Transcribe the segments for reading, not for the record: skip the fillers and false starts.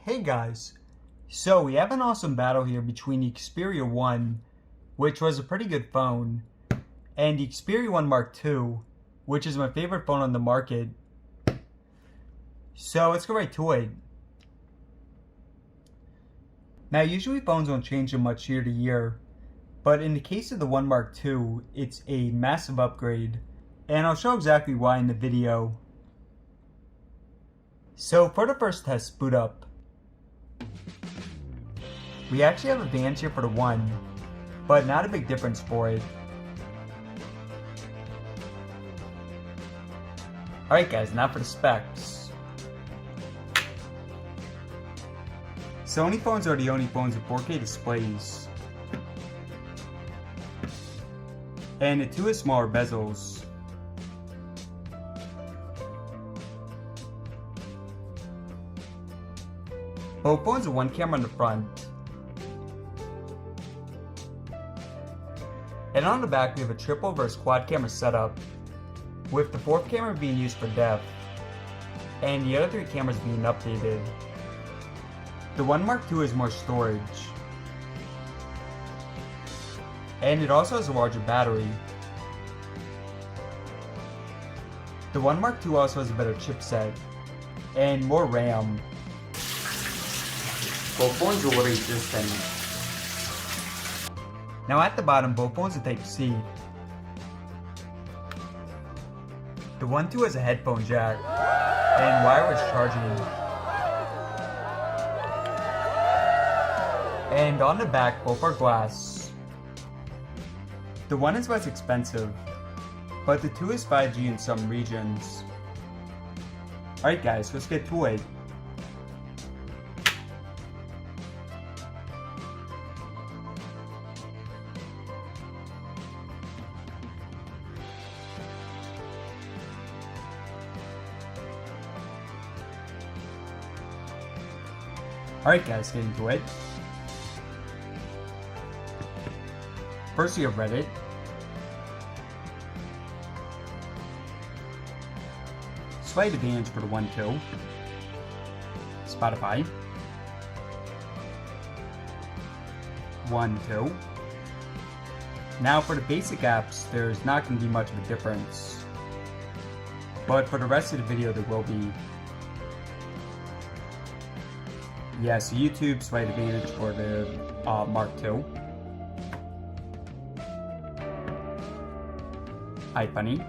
Hey guys, so we have an awesome battle here between the Xperia 1, which was a pretty good phone, and the Xperia 1 Mark II, which is my favorite phone on the market. So let's go right to it. Now usually phones don't change so much year to year, but in the case of the 1 Mark II, it's a massive upgrade, and I'll show exactly why in the video. So for the first test boot up, we actually have advanced here for the 1, but not a big difference for it. Alright guys, now for the specs. Sony phones are the only phones with 4K displays. And the 2 has smaller bezels. Both phones have 1 camera on the front. And on the back we have a triple versus quad camera setup, with the 4th camera being used for depth, and the other 3 cameras being updated. The 1 Mark II has more storage, and it also has a larger battery. The 1 Mark II also has a better chipset, and more RAM. Both phones are water resistant. Now at the bottom, both phones are Type-C. The 1 II has a headphone jack and wireless charging. And on the back, both are glass. The 1 is less expensive, but the 2 is 5G in some regions. Alright guys, let's get to it. Alright guys, getting to it. First we have Reddit. Slight advantage for the 1 II. Spotify. 1 II. Now for the basic apps, there's not going to be much of a difference. But for the rest of the video there will be. Yes, YouTube, slight advantage for the Mark II. iFunny.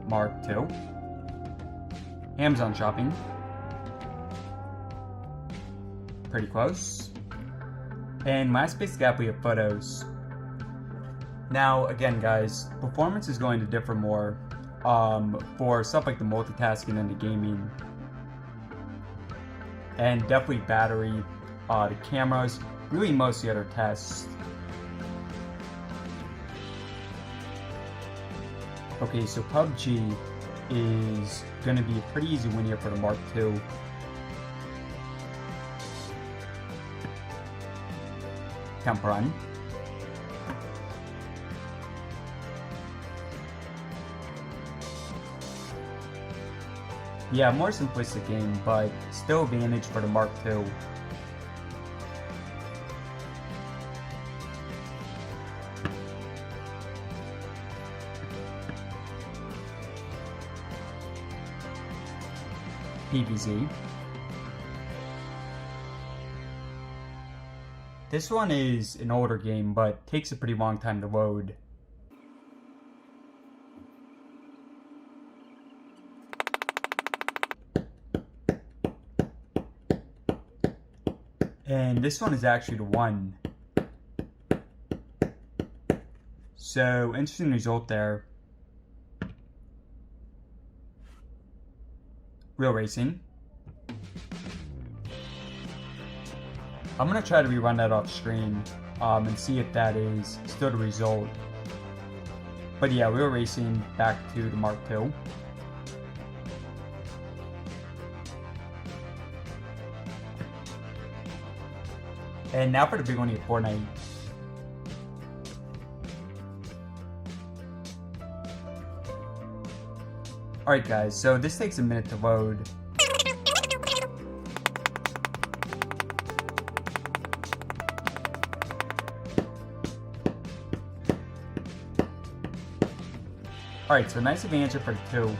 Mark II. Amazon shopping. Pretty close. And last basic app we have photos. Now again guys, performance is going to differ more for stuff like the multitasking and the gaming, and definitely battery, the cameras, really most of the other tests. Okay, so PUBG is going to be a pretty easy win here for the Mark II. Temp Run. Yeah, more simplistic game, but still advantage for the Mark II. PVZ. This one is an older game, but takes a pretty long time to load. And this one is actually the 1. So, interesting result there. Real racing. I'm going to try to rerun that off screen and see if that is still the result. But yeah, real racing back to the Mark II. And now for the big one here, Fortnite. Alright guys, so this takes a minute to load. Alright, so nice advantage for the 2.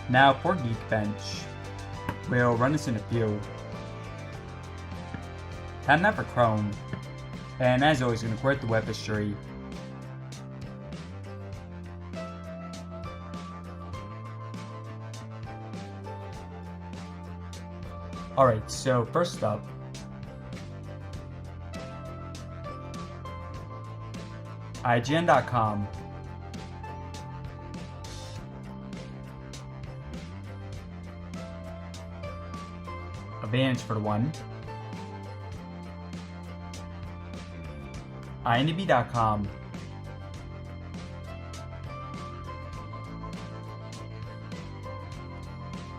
Now for Geekbench, we'll run this in a few. Time that for Chrome, and as always, we're going to quit the web history. Alright, so first up, IGN.com. Advantage for the 1. IMDb.com.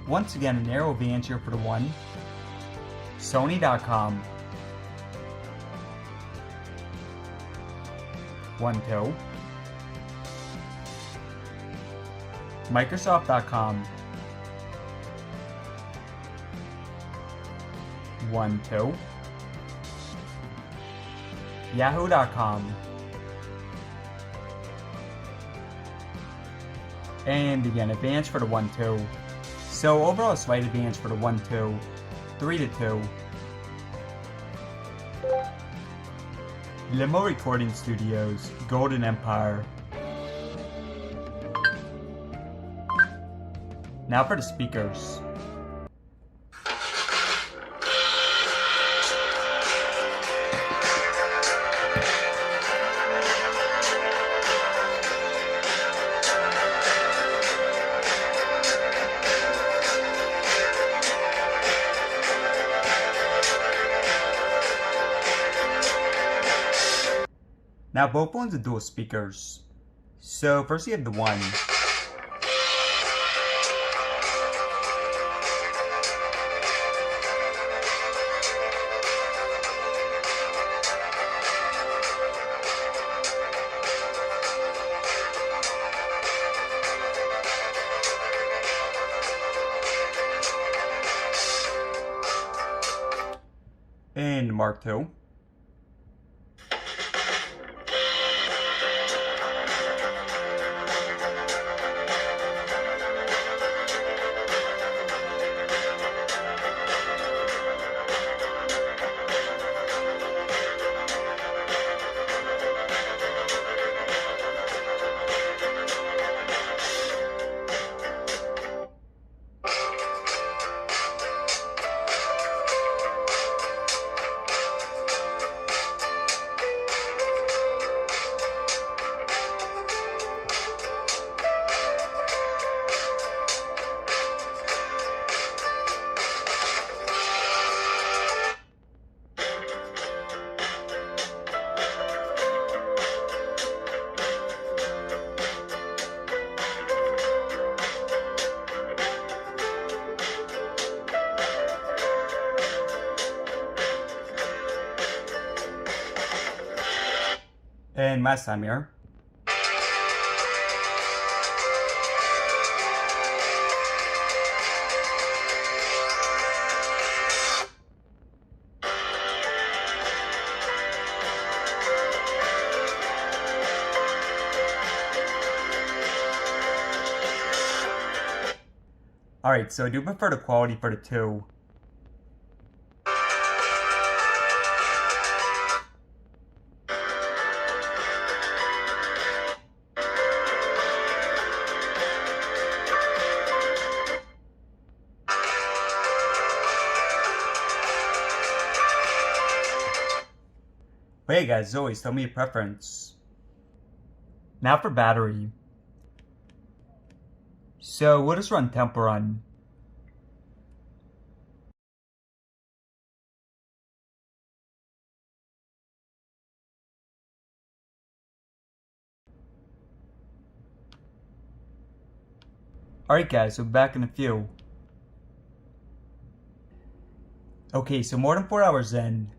Once again, a narrow advantage here for the 1. Sony.com. 1-2. Microsoft.com. 1-2. Yahoo.com. And again, advantage for the 1-2. So overall, slight advantage for the 1-2. 3-2. Limo Recording Studios, Golden Empire. Now for the speakers. Now both ones are dual speakers. So first you have the 1. And Mark II. And last time here. Alright, so I do prefer the quality for the 2. But hey guys, as always, tell me your preference. Now for battery. So we'll just run Temple Run. Alright guys, so back in a few. Okay, so more than 4 hours in.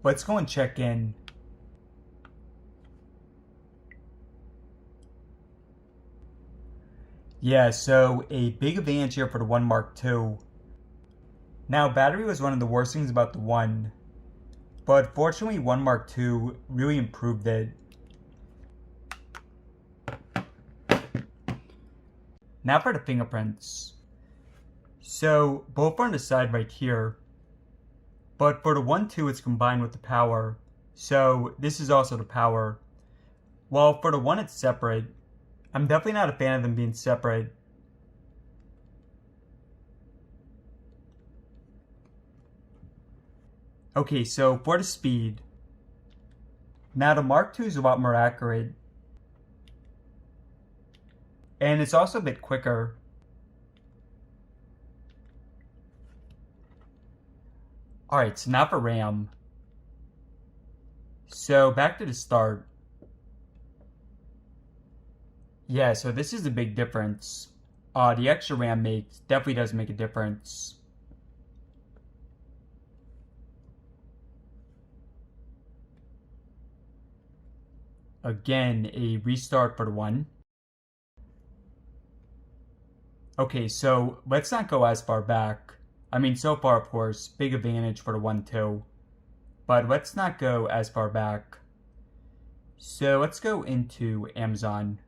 let's go and check in. Yeah, so a big advantage here for the One Mark II. Now, battery was one of the worst things about the One, but fortunately One Mark II really improved it. Now for the fingerprints. So both are on the side right here, but for the One II it's combined with the power. So this is also the power. While for the One it's separate. I'm definitely not a fan of them being separate. Okay, so for the speed. Now the Mark II is a lot more accurate. And it's also a bit quicker. Alright, so now for RAM. So back to the start. Yeah, so this is a big difference. The extra RAM definitely does make a difference. Again, a restart for the One. Okay, so let's not go as far back. I mean, so far, of course, big advantage for the One II. But let's not go as far back. So let's go into Amazon.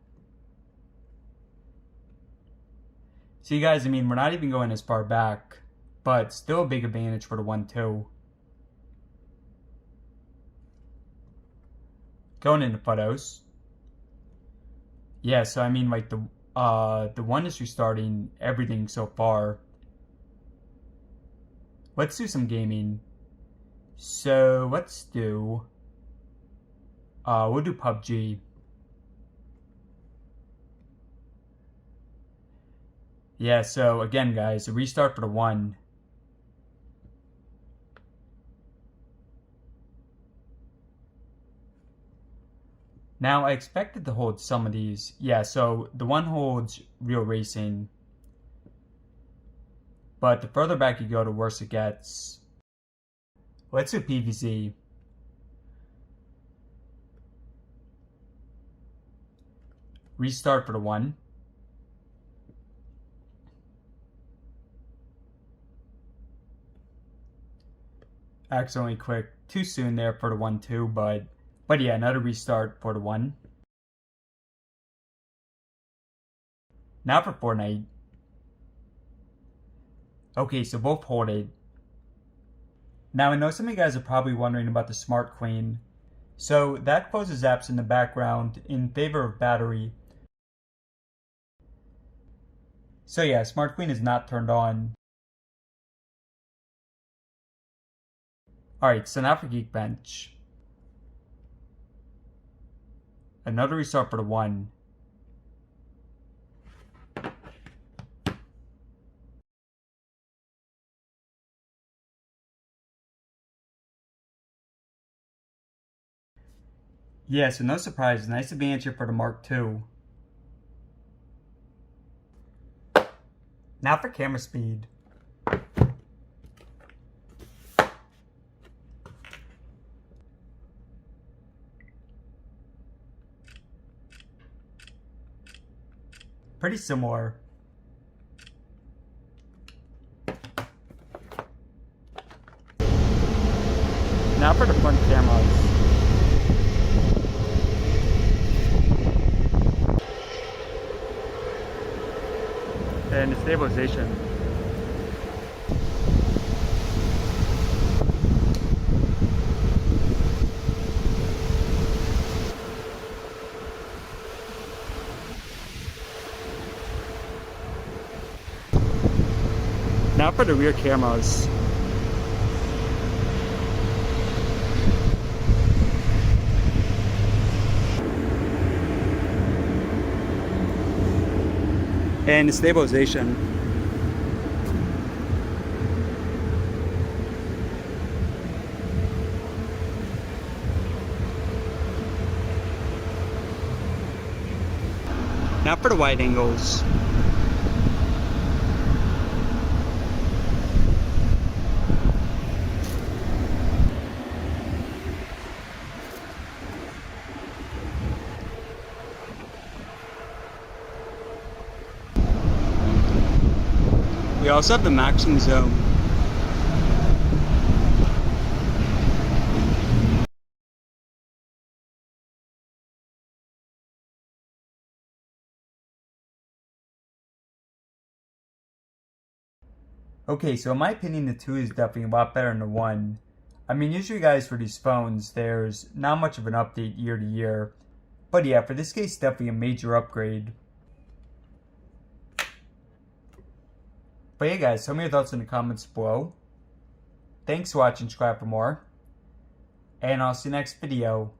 See guys, I mean, we're not even going as far back, but still a big advantage for the One II. Going into photos. Yeah, so I mean, like the One is restarting everything so far. Let's do some gaming. So let's do, we'll do PUBG. Yeah, so again guys, a restart for the One. Now I expected to hold some of these. Yeah, so the One holds real racing. But the further back you go, the worse it gets. Let's do PVZ. Restart for the One. Accidentally clicked too soon there for the One II, but yeah, another restart for the One. Now for Fortnite. Okay, so both hold it. Now I know some of you guys are probably wondering about the Smart Queen. So that closes apps in the background in favor of battery. So yeah, Smart Queen is not turned on. Alright, so now for Geekbench. Another restart for the One. Yeah, so no surprise, nice advantage here for the Mark II. Now for camera speed. Pretty similar. Now for the front cameras. And the stabilization. Now for the rear cameras. And the stabilization. Now for the wide angles. We also have the maximum zoom. Okay, so in my opinion, the 2 is definitely a lot better than the 1. I mean, usually, guys, for these phones, there's not much of an update year to year. But yeah, for this case, definitely a major upgrade. But yeah, guys, tell me your thoughts in the comments below. Thanks for watching, subscribe for more. And I'll see you next video.